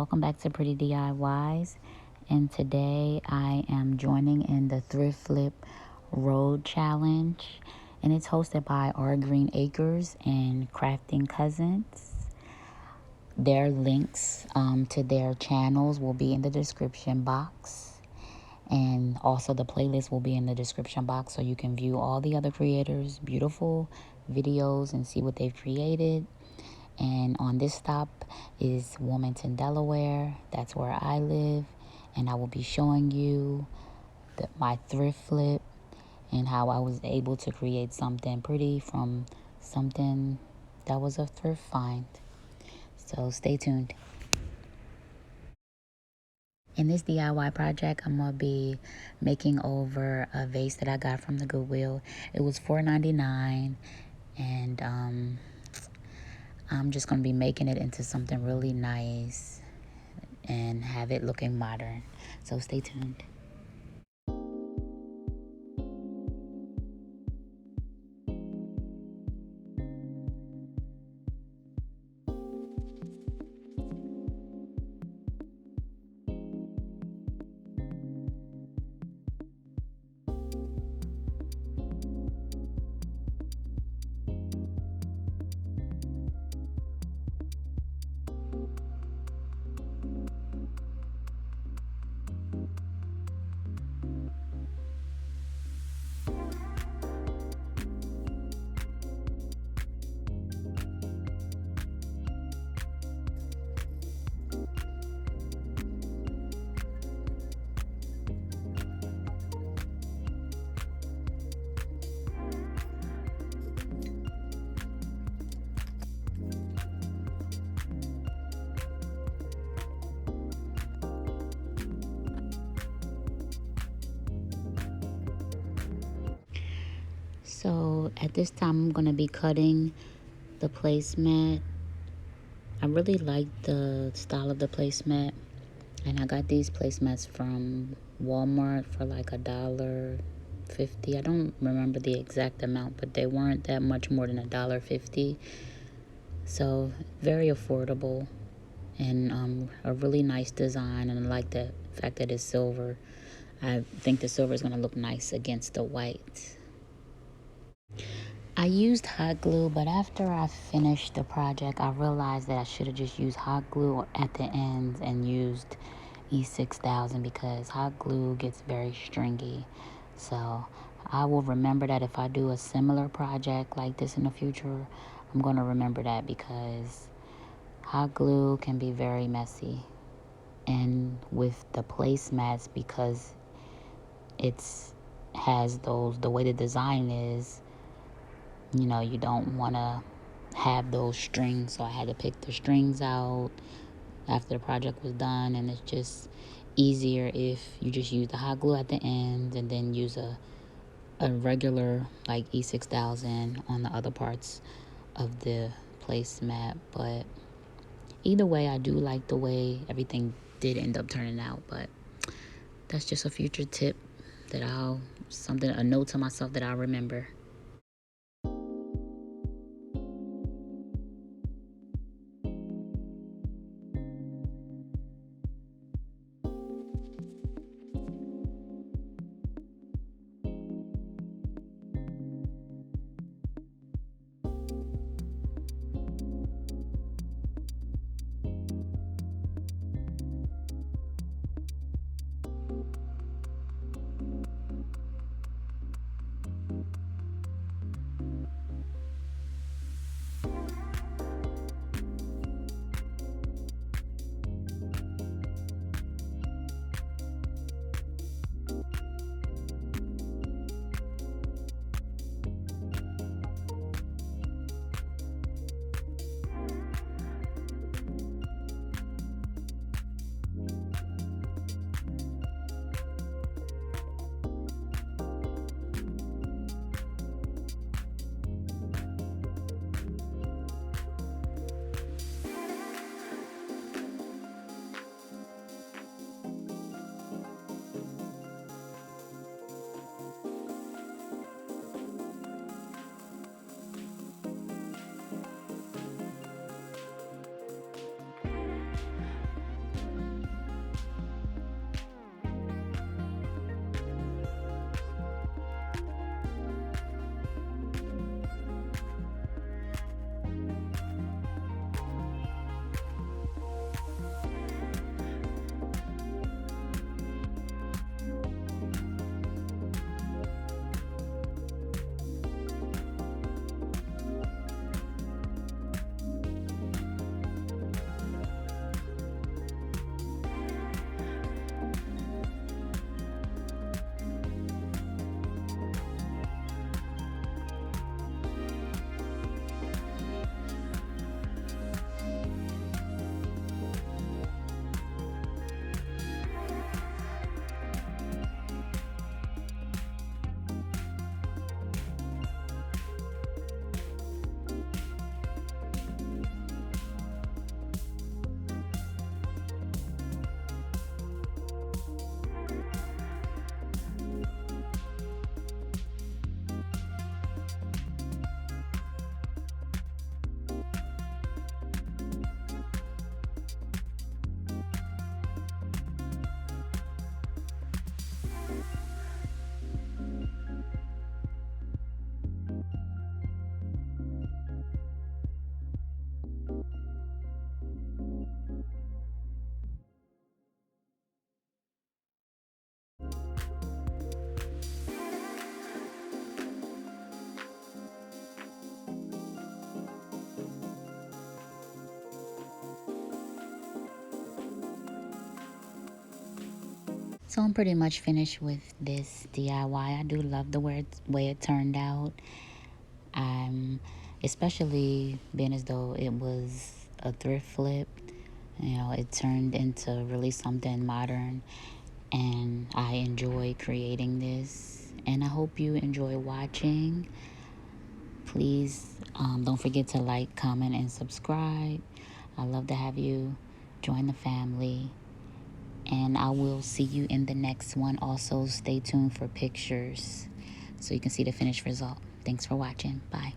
welcome back to Pretty DIYs, and today I am joining in the Thrift Flip Road Challenge, and it's hosted by Our Green Acres and Crafting Cousins. Their links to their channels will be in the description box, and also the playlist will be in the description box so you can view all the other creators' beautiful videos and see what they've created. And on this stop is Wilmington, Delaware. That's where I live. And I will be showing you my thrift flip and how I was able to create something pretty from something that was a thrift find. So stay tuned. In this DIY project, I'm going to be making over a vase that I got from the Goodwill. It was $4.99, and I'm just going to be making it into something really nice and have it looking modern. So stay tuned. So at this time, I'm going to be cutting the placemat. I really like the style of the placemat, and I got these placemats from Walmart for like $1.50. I don't remember the exact amount, but they weren't that much more than $1.50. So very affordable, and a really nice design, and I like the fact that it's silver. I think the silver is going to look nice against the white. I used hot glue, but after I finished the project, I realized that I should have just used hot glue at the ends and used E6000 because hot glue gets very stringy. So I will remember that if I do a similar project like this in the future. I'm going to remember that because hot glue can be very messy. And with the placemats, because it's has those, the way the design is, you don't want to have those strings. So I had to pick the strings out after the project was done, and it's just easier if you just use the hot glue at the end and then use a regular like E6000 on the other parts of the placemat. But either way, I do like the way everything did end up turning out. But that's just a future tip that a note to myself that I'll remember. So I'm pretty much finished with this DIY. I do love the way it turned out. I'm especially being as though it was a thrift flip. You know, it turned into really something modern, and I enjoy creating this. And I hope you enjoy watching. Please don't forget to like, comment, and subscribe. I love to have you join the family. And I will see you in the next one. Also, stay tuned for pictures so you can see the finished result. Thanks for watching. Bye.